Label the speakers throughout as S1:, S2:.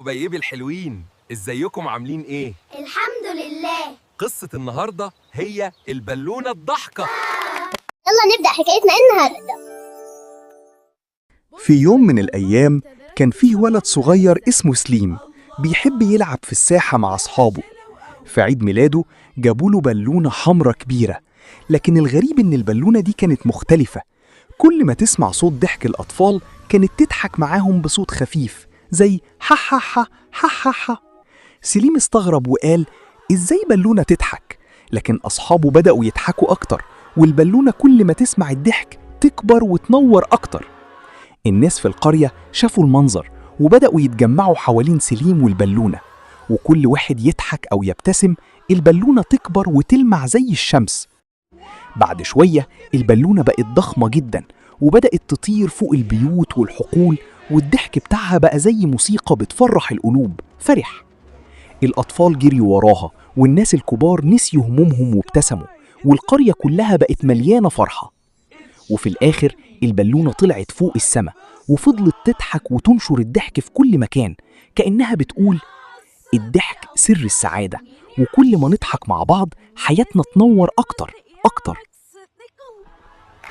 S1: حبايبي الحلوين، ازيكم عاملين ايه؟
S2: الحمد لله.
S1: قصة النهاردة هي البالونة الضحكة.
S2: يلا نبدأ حكايتنا النهاردة.
S3: في يوم من الأيام كان فيه ولد صغير اسمه سليم بيحب يلعب في الساحة مع أصحابه. في عيد ميلاده جابوله بالونة حمرة كبيرة، لكن الغريب إن البالونة دي كانت مختلفة. كل ما تسمع صوت ضحك الأطفال كانت تضحك معاهم بصوت خفيف زي ها ها ها ها ها ها. سليم استغرب وقال إزاي بالونة تضحك؟ لكن أصحابه بدأوا يضحكوا أكتر، والبالونة كل ما تسمع الضحك تكبر وتنور أكتر. الناس في القرية شافوا المنظر وبدأوا يتجمعوا حوالين سليم والبالونة، وكل واحد يضحك أو يبتسم البالونة تكبر وتلمع زي الشمس. بعد شوية البالونة بقت ضخمة جدا وبدأت تطير فوق البيوت والحقول، والضحك بتاعها بقى زي موسيقى بتفرح القلوب. فرح الأطفال جريوا وراها، والناس الكبار نسيوا همومهم وابتسموا، والقرية كلها بقت مليانة فرحة. وفي الآخر البالونة طلعت فوق السما وفضلت تضحك وتنشر الضحك في كل مكان، كأنها بتقول الضحك سر السعادة، وكل ما نضحك مع بعض حياتنا تنور أكتر أكتر.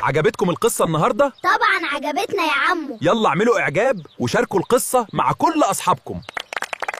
S1: عجبتكم القصة النهاردة؟
S2: طبعا عجبتنا يا عمو.
S1: يلا اعملوا إعجاب وشاركوا القصة مع كل أصحابكم.